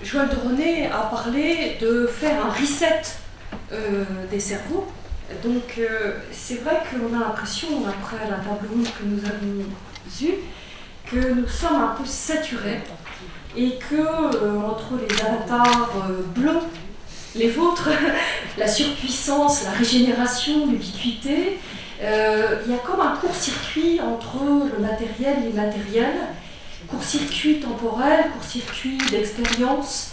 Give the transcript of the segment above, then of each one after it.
Joël de René a parlé de faire un reset des cerveaux. Donc c'est vrai qu'on a l'impression, après la table ronde que nous avons eue, que nous sommes un peu saturés et que entre les avatars bleus, les vôtres, la surpuissance, la régénération, l'ubiquité, il y a comme un court-circuit entre le matériel et l'immatériel, court-circuit temporel, court-circuit d'expérience,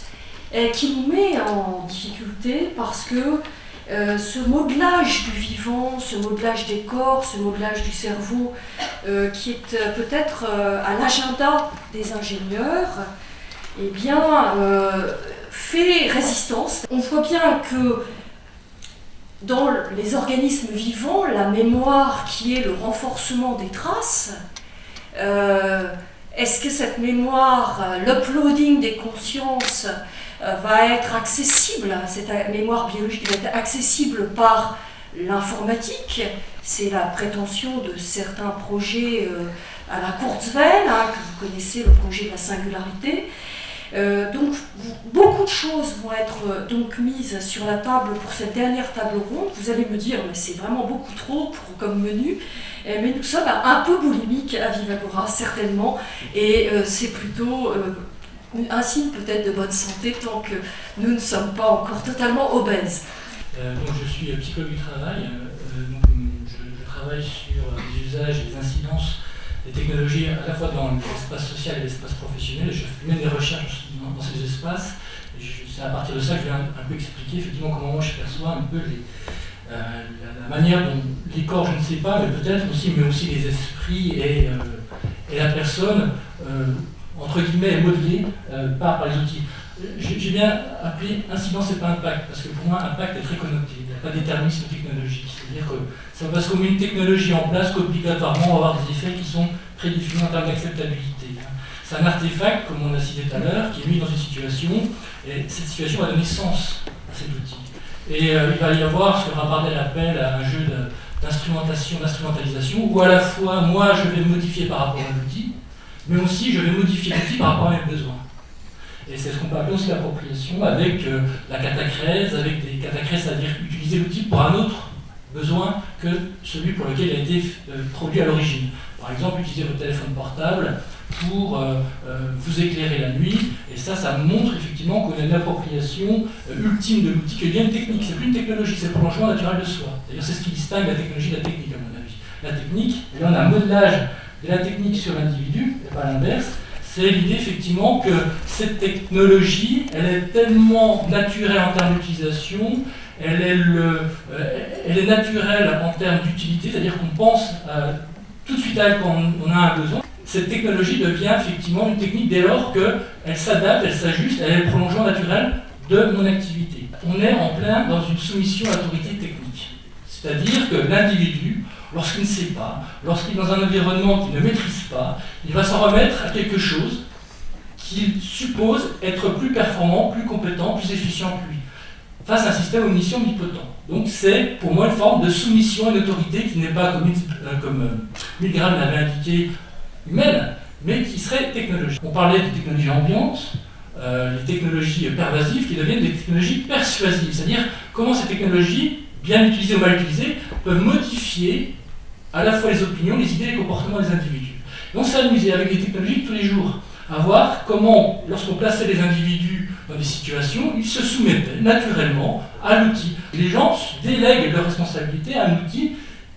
qui nous met en difficulté parce que ce modelage du vivant, ce modelage des corps, ce modelage du cerveau, qui est peut-être à l'agenda des ingénieurs, eh bien, fait résistance. On voit bien que dans les organismes vivants, la mémoire qui est le renforcement des traces, est-ce que cette mémoire, l'uploading des consciences, va être accessible, cette mémoire biologique va être accessible par l'informatique? C'est la prétention de certains projets à la Kurzweil, que vous connaissez, le projet de la singularité. Donc beaucoup de choses vont être donc mises sur la table pour cette dernière table ronde. Vous allez me dire, mais c'est vraiment beaucoup trop comme menu, mais nous sommes un peu boulimiques à Vivagora, certainement, et c'est plutôt un signe peut-être de bonne santé tant que nous ne sommes pas encore totalement obèses. Donc je suis psychologue du travail, je travaille sur les usages et les incidences des technologies à la fois dans l'espace social et l'espace professionnel. Je fais même des recherches dans ces espaces. C'est à partir de ça que je vais un peu expliquer effectivement comment moi je perçois un peu la manière dont les corps, je ne sais pas, mais peut-être aussi, mais aussi les esprits et la personne, entre guillemets, est modelée par les outils. J'ai bien appelé incidence et pas impact, parce que pour moi, impact est très connoté. Il n'y a pas d'éternisme technologique. C'est-à-dire que c'est parce qu'on met une technologie en place qu'obligatoirement on va avoir des effets qui sont prédéfinis en termes d'acceptabilité. C'est un artefact, comme on a cité tout à l'heure, qui est mis dans une situation, et cette situation va donner sens à cet outil. Et il va y avoir ce que Rapardel appelle un jeu d'instrumentation, d'instrumentalisation, où à la fois, moi, je vais me modifier par rapport à l'outil, mais aussi je vais modifier l'outil par rapport à mes besoins. Et c'est ce qu'on peut appeler aussi l'appropriation avec la catachèse, avec des catachèses, c'est-à-dire utiliser l'outil pour un autre besoin que celui pour lequel il a été produit à l'origine. Par exemple, utiliser votre téléphone portable pour vous éclairer la nuit, et ça montre effectivement qu'on a une appropriation ultime de l'outil qui devient une technique. C'est plus une technologie, c'est le prolongement naturel de soi. D'ailleurs, c'est ce qui distingue la technologie de la technique, à mon avis. La technique, et là on a un modelage de la technique sur l'individu, et pas l'inverse. C'est l'idée effectivement que cette technologie, elle est tellement naturelle en termes d'utilisation, elle est naturelle en termes d'utilité, c'est-à-dire qu'on pense tout de suite à elle quand on a un besoin. Cette technologie devient effectivement une technique dès lors qu'elle s'adapte, elle s'ajuste, elle est le prolongement naturel de mon activité. On est en plein dans une soumission à l'autorité technique. C'est-à-dire que l'individu, lorsqu'il ne sait pas, lorsqu'il est dans un environnement qu'il ne maîtrise pas, il va s'en remettre à quelque chose qu'il suppose être plus performant, plus compétent, plus efficient que lui, face à un système omniscient omnipotent. Donc c'est pour moi une forme de soumission à une autorité qui n'est pas, comme Milgram l'avait indiqué, humaine, mais qui serait technologique. On parlait des technologies ambiantes, les technologies pervasives qui deviennent des technologies persuasives, c'est-à-dire comment ces technologies, bien utilisées ou mal utilisées, peuvent modifier à la fois les opinions, les idées et les comportements des individus. Et on s'est amusé avec les technologies de tous les jours à voir comment, lorsqu'on plaçait les individus dans des situations, ils se soumettaient naturellement à l'outil. Les gens délèguent leur responsabilité à un outil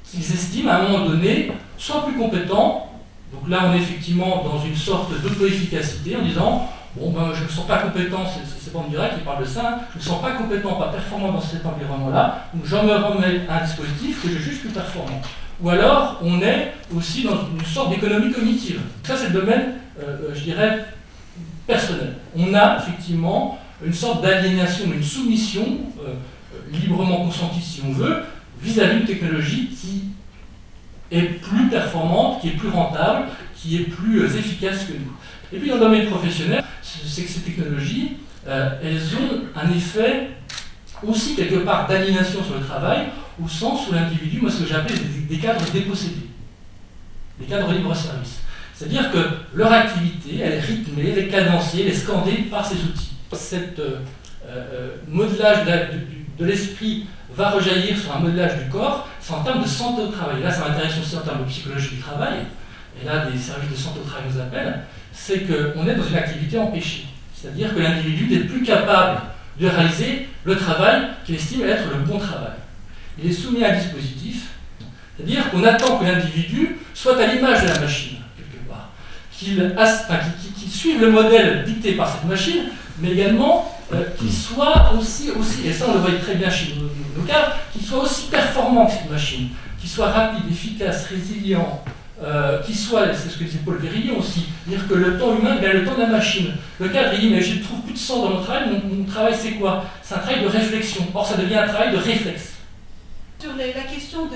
qu'ils estiment à un moment donné soit plus compétent. Donc là, on est effectivement dans une sorte d'auto-efficacité en disant bon, ben, je ne me sens pas compétent, c'est pas direct qui parle de ça, je ne me sens pas compétent, pas performant dans cet environnement-là, donc j'en me remets à un dispositif que je juge plus performant. Ou alors, on est aussi dans une sorte d'économie cognitive. Ça, c'est le domaine, je dirais, personnel. On a effectivement une sorte d'aliénation, une soumission, librement consentie si on veut, vis-à-vis d'une technologie qui est plus performante, qui est plus rentable, qui est plus efficace que nous. Et puis dans le domaine professionnel, c'est que ces technologies, elles ont un effet aussi quelque part d'aliénation sur le travail, au sens où l'individu, moi ce que j'appelle des cadres dépossédés, des cadres libre-service. C'est-à-dire que leur activité, elle est rythmée, elle est cadencée, elle est scandée par ces outils. Cet modelage de l'esprit va rejaillir sur un modelage du corps, c'est en termes de santé au travail. Là, ça m'intéresse aussi en termes de psychologie du travail, et là, des services de santé au travail nous appellent, c'est qu'on est dans une activité empêchée. C'est-à-dire que l'individu n'est plus capable de réaliser le travail qu'il estime être le bon travail. Il est soumis à un dispositif, c'est-à-dire qu'on attend que l'individu soit à l'image de la machine, quelque part, qu'il suive le modèle dicté par cette machine, mais également qu'il soit aussi, et ça on le voit très bien chez nos cadres, qu'il soit aussi performant que cette machine, qu'il soit rapide, efficace, résilient, qu'il soit, c'est ce que disait Paul Vérillon aussi, dire que le temps humain gagne le temps de la machine. Le cadre il dit mais je ne trouve plus de sens dans mon travail, mon travail c'est quoi? C'est un travail de réflexion, or ça devient un travail de réflexe. Sur la question de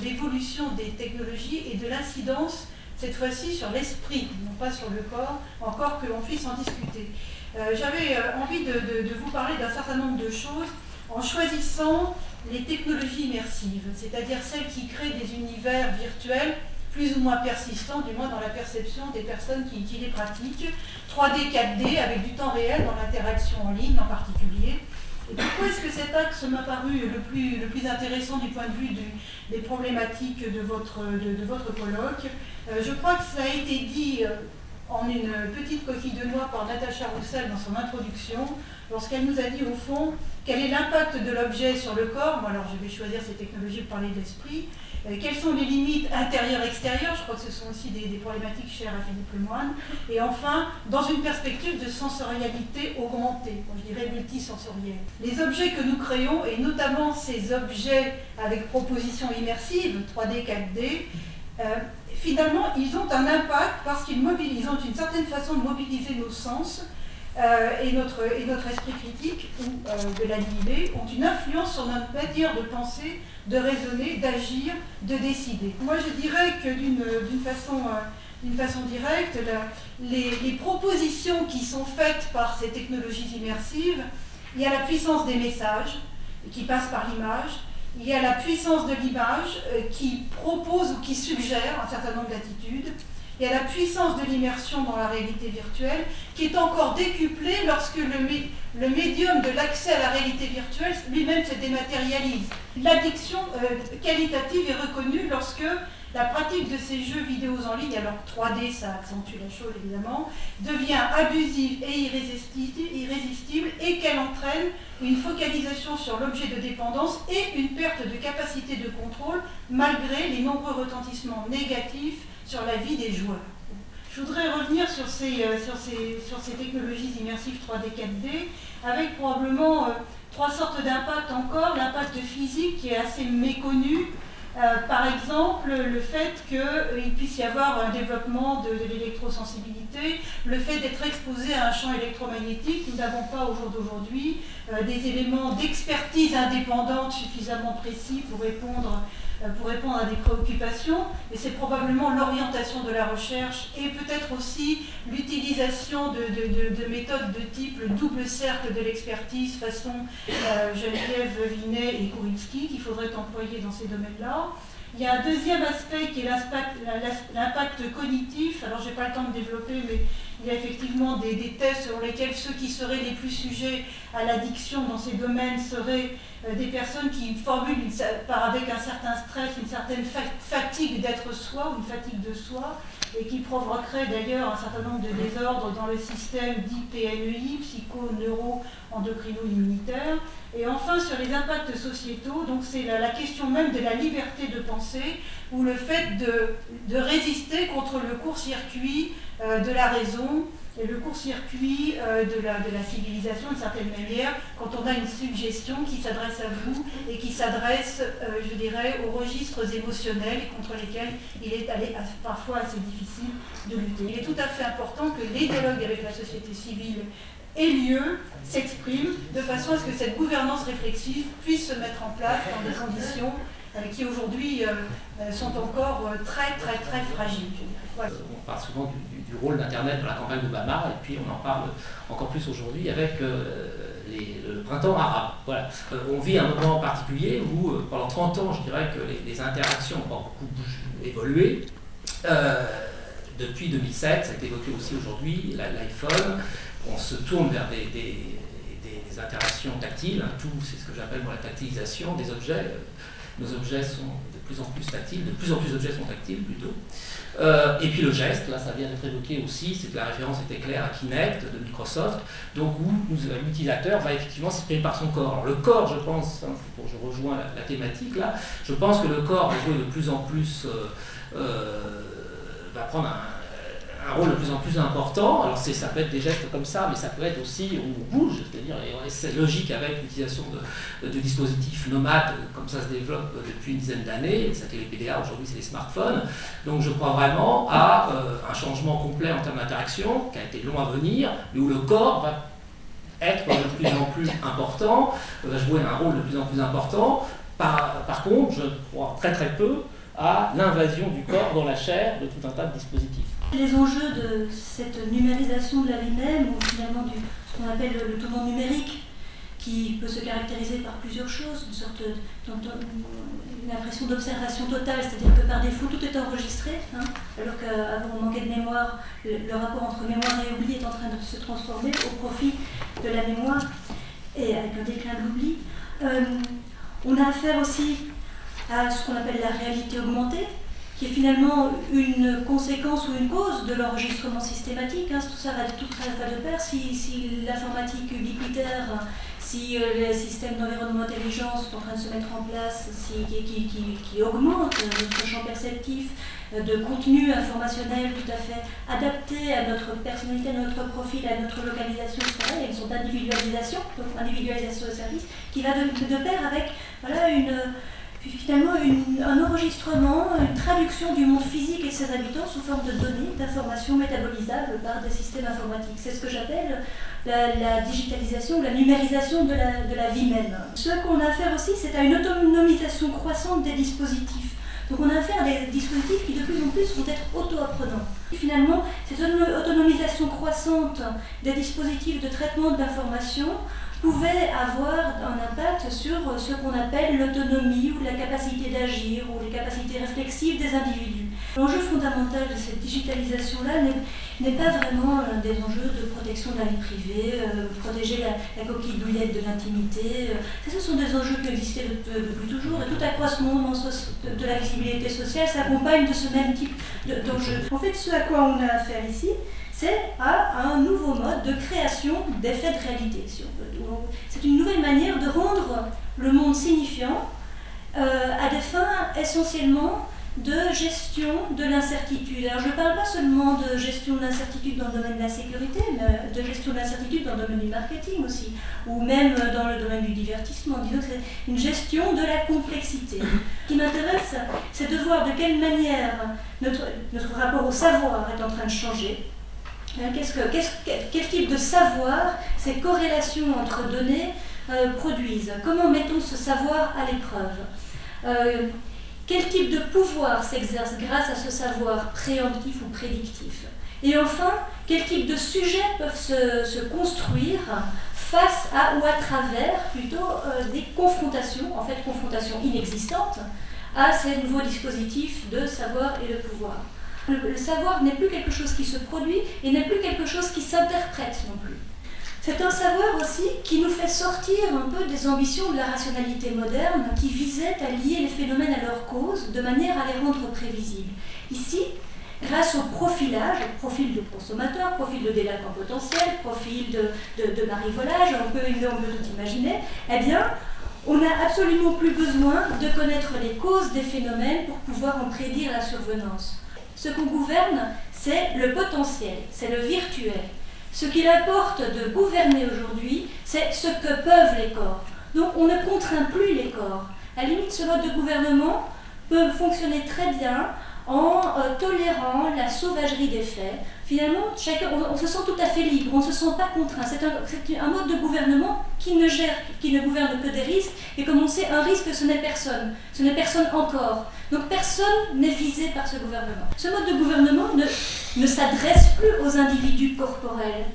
l'évolution des technologies et de l'incidence, cette fois-ci sur l'esprit, non pas sur le corps, encore que l'on puisse en discuter. J'avais envie de vous parler d'un certain nombre de choses en choisissant les technologies immersives, c'est-à-dire celles qui créent des univers virtuels plus ou moins persistants, du moins dans la perception des personnes qui les pratiquent, 3D, 4D, avec du temps réel dans l'interaction en ligne en particulier. Et pourquoi est-ce que cet axe m'a paru le plus intéressant du point de vue des problématiques de votre colloque? Je crois que ça a été dit en une petite coquille de noix par Natacha Roussel dans son introduction, lorsqu'elle nous a dit au fond quel est l'impact de l'objet sur le corps. Moi, alors je vais choisir ces technologies pour parler de l'esprit. Quelles sont les limites intérieures-extérieures? Je crois que ce sont aussi des problématiques chères à Philippe Lemoine. Et enfin, dans une perspective de sensorialité augmentée, je dirais multisensorielle. Les objets que nous créons, et notamment ces objets avec proposition immersive, 3D, 4D, finalement, ils ont un impact parce qu'ils ont une certaine façon de mobiliser nos sens et notre esprit critique ou de l'animer, ont une influence sur notre manière de penser, de raisonner, d'agir, de décider. Moi, je dirais que d'une façon directe, les propositions qui sont faites par ces technologies immersives, il y a la puissance des messages qui passent par l'image, il y a la puissance de l'image qui propose ou qui suggère un certain nombre d'attitudes. Il y a la puissance de l'immersion dans la réalité virtuelle qui est encore décuplée lorsque le médium de l'accès à la réalité virtuelle lui-même se dématérialise. L'addiction qualitative est reconnue lorsque la pratique de ces jeux vidéo en ligne, alors 3D ça accentue la chose évidemment, devient abusive et irrésistible et qu'elle entraîne une focalisation sur l'objet de dépendance et une perte de capacité de contrôle malgré les nombreux retentissements négatifs sur la vie des joueurs. Je voudrais revenir sur ces technologies immersives 3D, 4D, avec probablement trois sortes d'impacts encore. L'impact physique qui est assez méconnu, par exemple le fait qu'il puisse y avoir un développement de l'électrosensibilité, le fait d'être exposé à un champ électromagnétique. Nous n'avons pas au jour d'aujourd'hui des éléments d'expertise indépendante suffisamment précis pour répondre à des préoccupations, mais c'est probablement l'orientation de la recherche et peut-être aussi l'utilisation de méthodes de type le double cercle de l'expertise façon Geneviève Vinet et Kouritzky qu'il faudrait employer dans ces domaines-là. Il y a un deuxième aspect qui est l'impact cognitif. Alors, je n'ai pas le temps de développer, mais il y a effectivement des thèses selon lesquelles ceux qui seraient les plus sujets à l'addiction dans ces domaines seraient des personnes qui formulent avec un certain stress, une certaine fatigue d'être soi, ou une fatigue de soi, et qui provoquerait d'ailleurs un certain nombre de désordres dans le système dit PNEI, psycho-neuro-endocrino-immunitaire. Et enfin, sur les impacts sociétaux, donc c'est la question même de la liberté de penser, ou le fait de résister contre le court-circuit de la raison et le court-circuit de la civilisation d'une certaine manière, quand on a une suggestion qui s'adresse à vous et qui s'adresse, je dirais, aux registres émotionnels contre lesquels il est parfois assez difficile de lutter. Il est tout à fait important que les dialogues avec la société civile aient lieu, s'expriment, de façon à ce que cette gouvernance réflexive puisse se mettre en place dans des conditions qui aujourd'hui sont encore très fragiles. Voilà. On parle souvent du rôle d'Internet dans la campagne d'Obama, et puis on en parle encore plus aujourd'hui avec le printemps arabe. Voilà. On vit un moment particulier où, pendant 30 ans, je dirais que les interactions ont beaucoup évolué. Depuis 2007, ça a été évoqué aussi aujourd'hui, l'iPhone, on se tourne vers des interactions tactiles, hein, tout, c'est ce que j'appelle moi la tactilisation des objets. Nos objets sont de plus en plus tactiles, de plus en plus d'objets sont tactiles plutôt. Et puis le geste, là ça vient d'être évoqué aussi, c'est que la référence était claire à Kinect de Microsoft, donc où l'utilisateur va effectivement s'exprimer par son corps. Alors le corps, je pense, hein, je rejoins la thématique là, je pense que le corps va jouer de plus en plus, va prendre un rôle de plus en plus important. Alors ça peut être des gestes comme ça, mais ça peut être aussi où on bouge, c'est-à-dire c'est logique avec l'utilisation de dispositifs nomades, comme ça se développe depuis une dizaine d'années. C'était les PDA, aujourd'hui c'est les smartphones. Donc je crois vraiment à un changement complet en termes d'interaction, qui a été long à venir, mais où le corps va être de plus en plus important, va jouer un rôle de plus en plus important. Par contre, je crois très très peu à l'invasion du corps dans la chair de tout un tas de dispositifs. Les enjeux de cette numérisation de la vie même, ou finalement ce qu'on appelle le tournant numérique, qui peut se caractériser par plusieurs choses, une sorte une impression d'observation totale, c'est-à-dire que par défaut tout est enregistré, hein, alors qu'avant on manquait de mémoire, le rapport entre mémoire et oubli est en train de se transformer au profit de la mémoire, et avec un déclin de l'oubli. On a affaire aussi à ce qu'on appelle la réalité augmentée, qui est finalement une conséquence ou une cause de l'enregistrement systématique. Hein. Tout ça va de pair. Si l'informatique ubiquitaire, si les systèmes d'environnement intelligent sont en train de se mettre en place, qui augmentent notre champ perceptif de contenu informationnel tout à fait adapté à notre personnalité, à notre profil, à notre localisation, etc. Il y a une sorte d'individualisation, donc individualisation de service, qui va de pair avec voilà, finalement un enregistrement, une traduction du monde physique et de ses habitants sous forme de données, d'informations métabolisables par des systèmes informatiques. C'est ce que j'appelle la digitalisation ou la numérisation de la vie même. Ce qu'on a à faire aussi, c'est à une autonomisation croissante des dispositifs. Donc on a affaire à des dispositifs qui de plus en plus vont être auto-apprenants. Finalement, cette autonomisation croissante des dispositifs de traitement de l'information pouvait avoir un impact sur ce qu'on appelle l'autonomie ou la capacité d'agir ou les capacités réflexives des individus. L'enjeu fondamental de cette digitalisation-là n'est pas vraiment des enjeux de protection de la vie privée, protéger la coquille douillette de l'intimité. Ce sont des enjeux qui existaient depuis toujours, et tout accroissement de la visibilité sociale s'accompagne de ce même type d'enjeux. En fait, ce à quoi on a affaire ici, c'est à un nouveau mode de création d'effets de réalité, si on veut. C'est une nouvelle manière de rendre le monde signifiant à des fins essentiellement de gestion de l'incertitude. Alors je ne parle pas seulement de gestion de l'incertitude dans le domaine de la sécurité, mais de gestion de l'incertitude dans le domaine du marketing aussi, ou même dans le domaine du divertissement. Disons que c'est une gestion de la complexité. Ce qui m'intéresse, c'est de voir de quelle manière notre rapport au savoir est en train de changer. Quel type de savoir ces corrélations entre données produisent? Comment mettons ce savoir à l'épreuve? Quel type de pouvoir s'exerce grâce à ce savoir préemptif ou prédictif? Et enfin, quel type de sujets peuvent se construire face à ou à travers plutôt des confrontations, en fait confrontations inexistantes, à ces nouveaux dispositifs de savoir et de pouvoir? Le savoir n'est plus quelque chose qui se produit et n'est plus quelque chose qui s'interprète non plus. C'est un savoir aussi qui nous fait sortir un peu des ambitions de la rationalité moderne qui visait à lier les phénomènes à leur cause de manière à les rendre prévisibles. Ici, grâce au profilage, profil de consommateur, profil de délinquant potentiel, profil de marivolage, on peut tout imaginer, eh bien, on n'a absolument plus besoin de connaître les causes des phénomènes pour pouvoir en prédire la survenance. Ce qu'on gouverne, c'est le potentiel, c'est le virtuel. Ce qu'il importe de gouverner aujourd'hui, c'est ce que peuvent les corps. Donc on ne contraint plus les corps. À la limite, ce mode de gouvernement peut fonctionner très bien en tolérant la sauvagerie des faits. Finalement, on se sent tout à fait libre, on ne se sent pas contraint. C'est un mode de gouvernement qui ne gouverne que des risques. Et comme on sait, un risque, ce n'est personne encore. Donc personne n'est visé par ce gouvernement. Ce mode de gouvernement ne s'adresse plus aux individus corporels.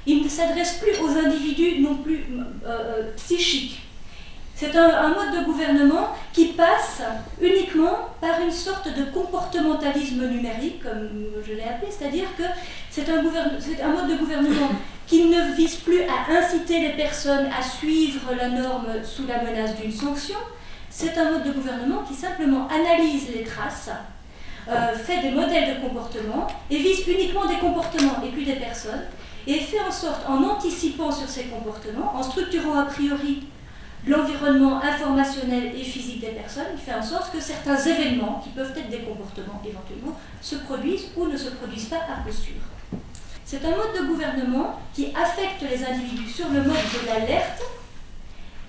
Il ne s'adresse plus aux individus non plus psychiques. C'est un mode de gouvernement qui passe uniquement par une sorte de comportementalisme numérique, comme je l'ai appelé, c'est-à-dire que c'est un mode de gouvernement qu'il ne vise plus à inciter les personnes à suivre la norme sous la menace d'une sanction. C'est un mode de gouvernement qui simplement analyse les traces, fait des modèles de comportement et vise uniquement des comportements et plus des personnes, et fait en sorte, en anticipant sur ces comportements, en structurant a priori l'environnement informationnel et physique des personnes, il fait en sorte que certains événements, qui peuvent être des comportements éventuellement, se produisent ou ne se produisent pas à coup sûr. C'est un mode de gouvernement qui affecte les individus sur le mode de l'alerte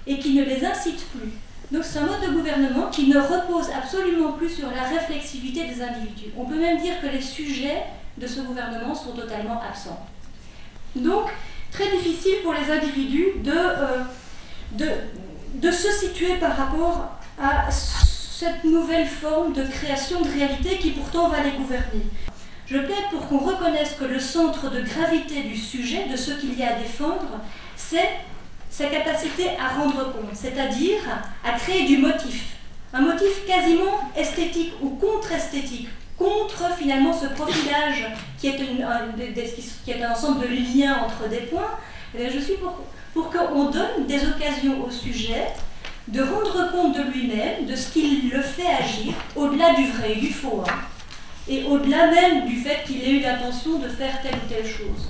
et qui ne les incite plus. Donc c'est un mode de gouvernement qui ne repose absolument plus sur la réflexivité des individus. On peut même dire que les sujets de ce gouvernement sont totalement absents. Donc, très difficile pour les individus de se situer par rapport à cette nouvelle forme de création de réalité qui pourtant va les gouverner. Je plaide pour qu'on reconnaisse que le centre de gravité du sujet, de ce qu'il y a à défendre, c'est sa capacité à rendre compte, c'est-à-dire à créer du motif. Un motif quasiment esthétique ou contre-esthétique, contre finalement ce profilage qui est un ensemble de liens entre des points. Et je suis pour qu'on donne des occasions au sujet de rendre compte de lui-même, de ce qui le fait agir, au-delà du vrai et du faux, et au-delà même du fait qu'il ait eu l'intention de faire telle ou telle chose.